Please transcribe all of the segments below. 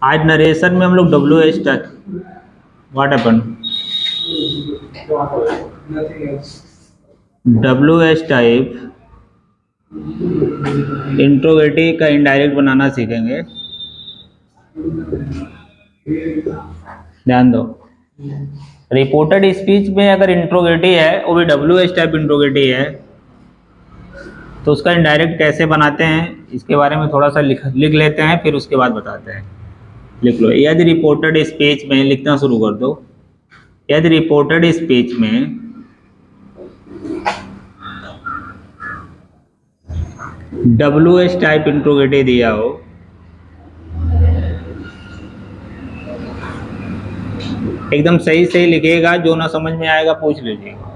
आज नरेशन में हम लोग W H type, what happen, W H type interrogative का इनडायरेक्ट बनाना सीखेंगे। ध्यान दो, रिपोर्टेड स्पीच में अगर इंट्रोगेटिव है, वो भी डब्ल्यू एच टाइप इंट्रोगेटिव है, तो उसका इनडायरेक्ट कैसे बनाते हैं इसके बारे में थोड़ा सा लिख लेते हैं, फिर उसके बाद बताते हैं। लिख लो, यदि रिपोर्टेड स्पीच में, लिखना शुरू कर दो। यदि रिपोर्टेड स्पीच में डब्ल्यू एच टाइप इंट्रोगेटिव दिया हो, एकदम सही सही लिखेगा, जो ना समझ में आएगा पूछ लीजिएगा।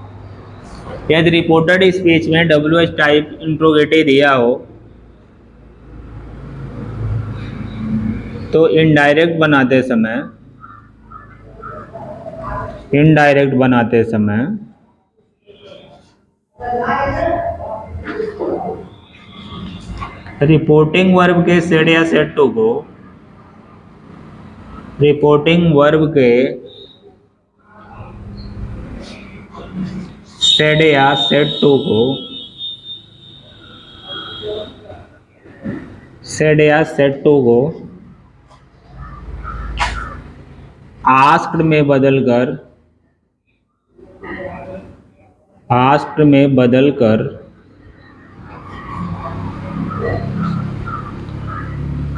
यदि रिपोर्टेड स्पीच में डब्ल्यू एच टाइप इंट्रोगेटिव दिया हो तो इनडायरेक्ट बनाते समय रिपोर्टिंग वर्ब के सेड या सेड टू को, रिपोर्टिंग वर्ब के सेड या सेड टू को, सेड या सेड टू को आस्क्ड में बदलकर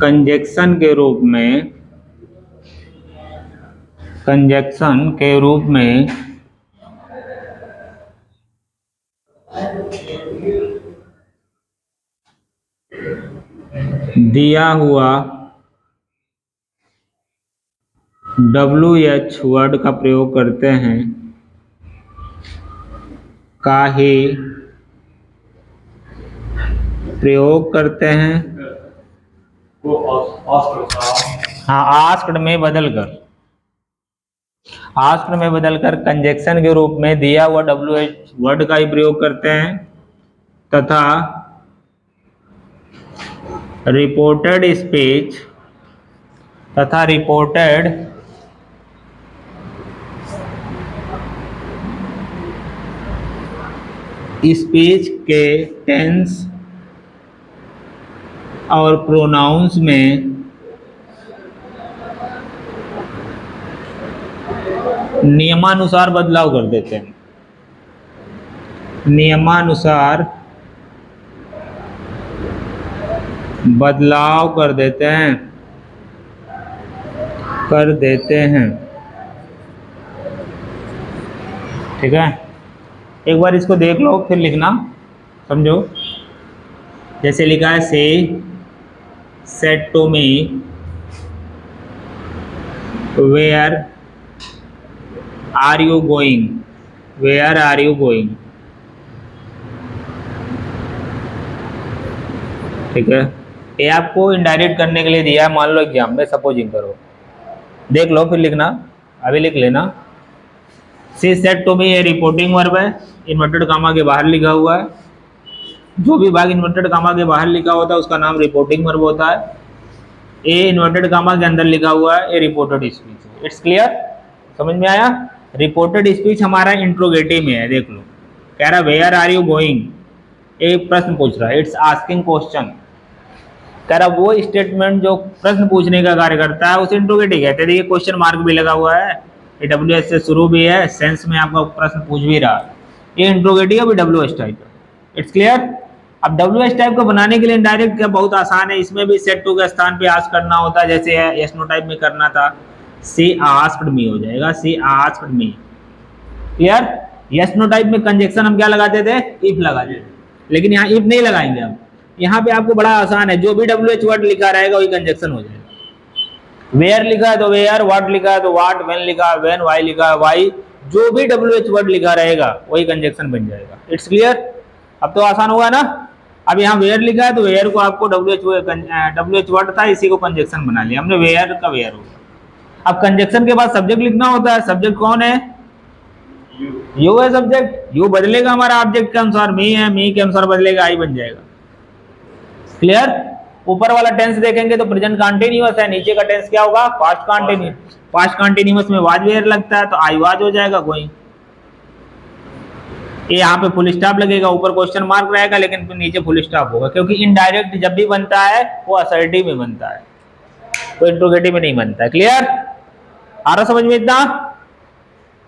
कंजक्शन के रूप में दिया हुआ डब्ल्यू एच वर्ड का प्रयोग करते हैं, का ही प्रयोग करते हैं। हाँ, आस्क्ड में बदलकर कंजक्शन के रूप में दिया हुआ डब्ल्यू एच वर्ड का ही प्रयोग करते हैं, तथा रिपोर्टेड स्पीच के टेंस और प्रोनाउंस में नियमानुसार बदलाव कर देते हैं। नियमानुसार बदलाव कर देते हैं। ठीक है, एक बार इसको देख लो फिर लिखना, समझो। जैसे लिखा है, she said to me where are you going, ठीक है। ये आपको इनडायरेक्ट करने के लिए दिया है, मान लो एग्जाम में, सपोजिंग करो, देख लो फिर लिखना, अभी लिख लेना। सी सेड टू मी, ये रिपोर्टिंग वर्ब है, इन्वर्टेड कामा के बाहर लिखा हुआ है। जो भी भाग इन्वर्टेड कामा के बाहर लिखा होता है उसका नाम रिपोर्टिंग वर्ब होता है। ए इन्वर्टेड कामा के अंदर लिखा हुआ है, ये रिपोर्टेड स्पीच है। इट्स क्लियर, समझ में आया? रिपोर्टेड स्पीच हमारा इंट्रोगेटिव में है, देख लो, कह रहा वेयर आर यू गोइंग, एक प्रश्न पूछ रहा है, इट्स आस्किंग क्वेश्चन। कह रहा वो स्टेटमेंट जो प्रश्न पूछने का कार्य करता है उसे इंट्रोगेटिव कहते हैं। देखिए क्वेश्चन मार्क भी लगा हुआ है, ये डब्ल्यू एच से शुरू भी है, सेंस में आपका प्रश्न पूछ भी रहा है, ये इंट्रोगेटिव अभी डब्ल्यू एच टाइप है। It's clear. अब डब्ल्यू एच टाइप को बनाने के लिए इनडायरेक्ट क्या बहुत आसान है, इसमें भी सेड टू के स्थान पे आस्क करना होता है, जैसे यस नो टाइप में करना था, सी आस्क्ड मी हो जाएगा, see asked me. Clear. Yes no type में कंजक्शन हम क्या लगाते थे, इफ लगाते थे, लेकिन यहाँ इफ नहीं लगाएंगे। अब यहाँ पे आपको बड़ा आसान है, जो भी डब्ल्यू एच वर्ड लिखा रहेगा वही कंजक्शन हो जाएगा। वेयर लिखा है तो वेयर, व्हाट लिखा है तो व्हाट, व्हेन लिखा है व्हेन, वाई लिखा है वाई, जो भी डब्ल्यू एच वर्ड लिखा रहेगा वही कंजक्शन बन जाएगा। It's clear. अब तो आसान हुआ ना। अब यहाँ वेयर लिखा है तो वेयर को आपको डब्ल्यू एच वर्ड था, इसी को कंजक्शन बना लिया हमने, वेयर का वेयर हो गया। अब कंजक्शन के बाद सब्जेक्ट लिखना होता है, सब्जेक्ट कौन है, यू है सब्जेक्ट, यू बदलेगा हमारा ऑब्जेक्ट के अनुसार, मी है, मी के अनुसार बदलेगा, आई बन जाएगा। क्लियर। ऊपर वाला टेंस देखेंगे तो प्रेजेंट कंटिन्यूअस है, नीचे का टेंस क्या होगा, पास्ट कंटिन्यूअस। पास्ट कंटिन्यूअस में वाज वेयर लगता है तो आई वाज हो जाएगा कोई। ये यहाँ पे फुल स्टॉप लगेगा, ऊपर क्वेश्चन मार्क रहेगा लेकिन नीचे फुल स्टॉप होगा, क्योंकि इनडायरेक्ट जब भी बनता है वो असर्टिव में बनता है, तो इंट्रोगेटिव में नहीं बनता है। क्लियर? आ रहा समझ में इतना?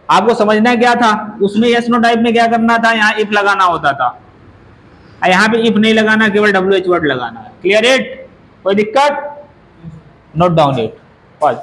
आपको समझना क्या था, उसमें यस नो टाइप में क्या करना था, यहाँ इफ लगाना होता था, यहाँ पे इफ नहीं लगाना, केवल WH वर्ड लगाना है। Clear it? कोई दिक्कत? Note down it. Pause.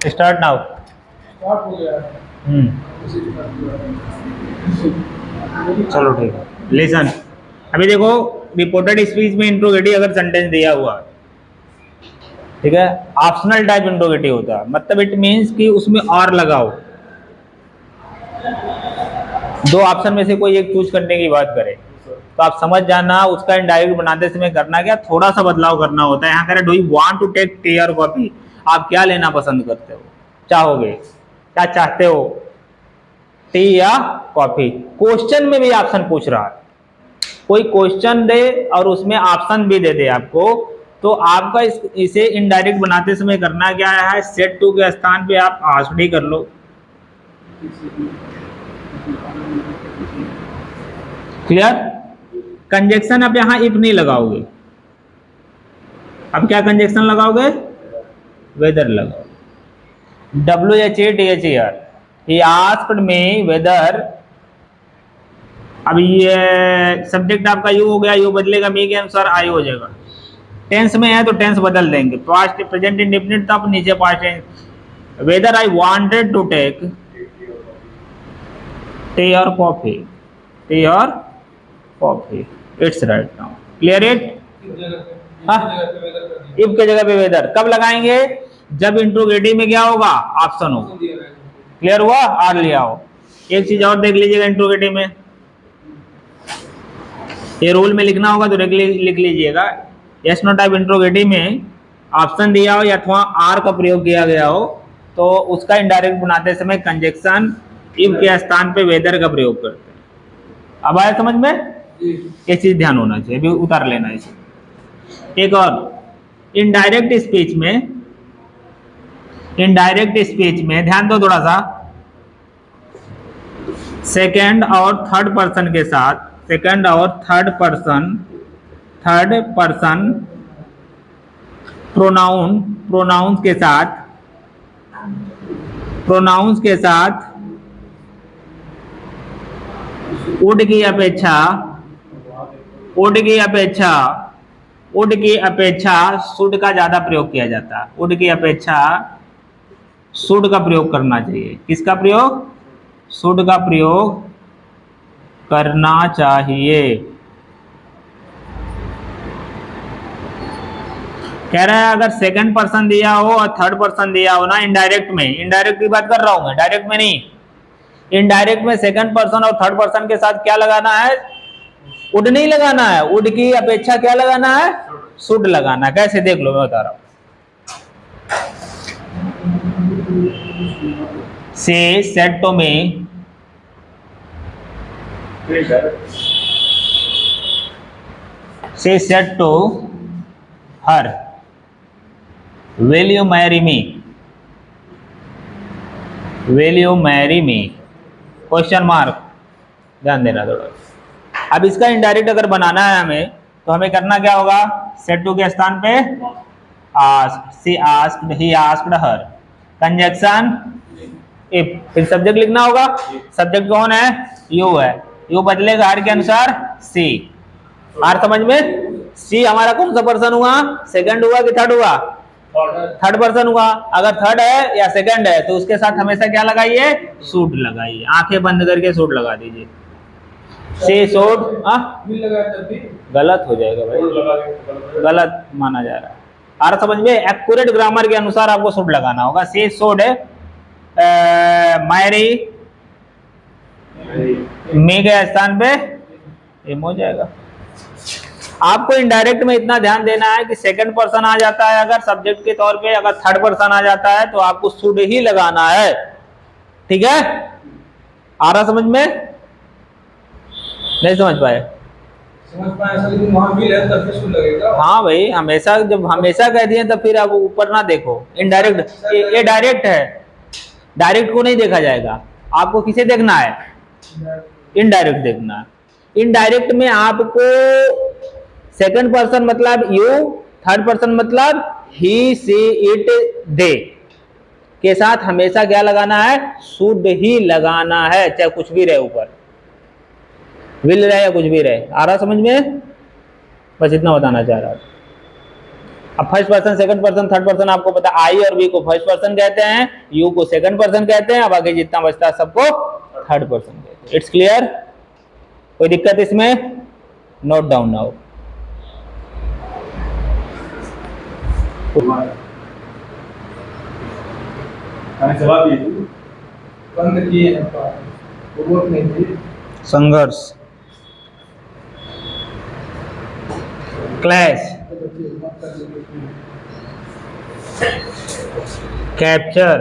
Start now. Start हो गया। चलो ठीक है। लिसन, अभी देखो रिपोर्टेड स्पीच में इंट्रोगेटिव अगर सेंटेंस दिया हुआ, ठीक है, ऑप्शनल टाइप इंट्रोगेटिव होता है, मतलब इट मींस कि उसमें और लगाओ, दो ऑप्शन में से कोई एक चूज करने की बात करें तो आप समझ जाना उसका इनडायरेक्ट बनाते समय करना क्या, थोड़ा सा बदलाव करना होता है। यहाँ कह रहे do you want to take tea or coffee, आप क्या लेना पसंद करते हो, चाहोगे, क्या चाहते हो, टी या कॉफी। क्वेश्चन में भी ऑप्शन पूछ रहा है, कोई क्वेश्चन दे और उसमें ऑप्शन भी दे दे आपको, तो आपका इसे इनडायरेक्ट बनाते समय करना क्या है, सेट टू के स्थान पे आप आस्क्ड ही कर लो। क्लियर? कंजक्शन आप यहां इफ नहीं लगाओगे, अब क्या कंजक्शन लगाओगे, वेदर लगाओ, WHATHER, he asked me whether, अब ये सब्जेक्ट आपका यू हो गया, यू बदलेगा मी के अनुसार आई हो जाएगा, टेंस में है तो टेंस बदल देंगे, पास्ट प्रेजेंट इंडेफिनिट था नीचे past tense, whether I wanted to take tea or coffee, tea or coffee, it's right now. Clear it? If के जगह पे वेदर कब लगाएंगे, जब इंट्रोगेटिव में क्या होगा, ऑप्शन हो। क्लियर हुआ? आर लिया हो। एक चीज और देख लीजिएगा इंट्रोगेटिव में, ये रूल में लिखना होगा तो लिख लीजिएगा, यस नो टाइप इंट्रोगेटिव में ऑप्शन दिया हो या अथवा आर का प्रयोग किया गया हो तो उसका इनडायरेक्ट बनाते समय कंजक्शन इफ के स्थान पे वेदर का प्रयोग करते हैं। अब आया समझ में? ये चीज ध्यान होना चाहिए, अभी उतार लेना इसे। एक और, इनडायरेक्ट स्पीच में ध्यान दो थोड़ा सा, सेकंड और थर्ड पर्सन के साथ, सेकंड और थर्ड पर्सन प्रोनाउंस के साथ वुड की अपेक्षा शुड का ज्यादा प्रयोग किया जाता है, वुड की अपेक्षा शुड का प्रयोग करना चाहिए। किसका प्रयोग? शुड का प्रयोग करना चाहिए। कह रहा है अगर सेकंड पर्सन दिया हो और थर्ड पर्सन दिया हो ना, इनडायरेक्ट की बात कर रहा हूं मैं, डायरेक्ट में नहीं, इनडायरेक्ट में सेकंड पर्सन और थर्ड पर्सन के साथ क्या लगाना है, वुड नहीं लगाना है, वुड की अपेक्षा क्या लगाना है, शुड लगाना है। कैसे देख लो, मैं बता रहा हूं। She said to me, she said to her, will you marry me? Will you marry me? Question mark, ध्यान देना थोड़ा। अब इसका इनडायरेक्ट अगर बनाना है हमें तो हमें करना क्या होगा, सेट टू के स्थान पे asked, she asked, he asked her, conjunction if, फिर सब्जेक्ट लिखना होगा, सब्जेक्ट कौन है, यू है, यू बदलेगा हर के अनुसार सी। आर समझ में? सी हमारा कौन सा पर्सन हुआ, सेकंड हुआ कि थर्ड हुआ, थर्ड पर्सन हुआ। अगर थर्ड है या सेकंड है तो उसके साथ हमेशा क्या लगाइए, शुड लगाइए, आंखें बंद करके शुड लगा दीजिए। सी सोड, हाँ मिल लगाया तब भी गलत हो जाएगा भाई, लगा के गलत माना जा रहा है। और समझ में, एक्यूरेट ग्रामर के अनुसार आपको शुड लगाना होगा। सी सोड है मैरी, मी के स्थान पे एम हो जाएगा। आपको इनडायरेक्ट में इतना ध्यान देना है कि सेकंड पर्सन आ जाता है अगर सब्जेक्ट के तौर पे, अगर थर्ड पर्सन आ जाता है तो आपको शुड ही लगाना है, ठीक है। आ रहा समझ में, नहीं समझ पाए? समझ पाए ऐसा, लेकिन वहां मिल है तब भी शुड लगेगा। हाँ भाई, हमेशा जब हमेशा कह दिए तब फिर आप ऊपर ना देखो। इनडायरेक्ट, ये डायरेक्ट है, डायरेक्ट को नहीं देखा जाएगा। आपको किसे देखना है? इनडायरेक्ट देखना है। इनडायरेक्ट में आपको सेकंड पर्सन मतलब यू, थर्ड पर्सन मतलब ही, सी, इट, दे के साथ हमेशा क्या लगाना है? शुड ही लगाना है, चाहे कुछ भी रहे ऊपर, विल रहे या कुछ भी रहे। आ रहा समझ में? बस इतना बताना चाह रहा था। अब first person, second person, third person आपको पता, आई और वी को फर्स्ट पर्सन कहते हैं, यू को सेकंड पर्सन कहते हैं, अब आगे जितना बचता है सबको थर्ड पर्सन कहते हैं। It's clear? कोई दिक्कत इसमें? Note down now. जवाब दीजिए। बंद किए हैं वो वोट नहीं थी। संघर्ष, क्लैश, कैप्चर,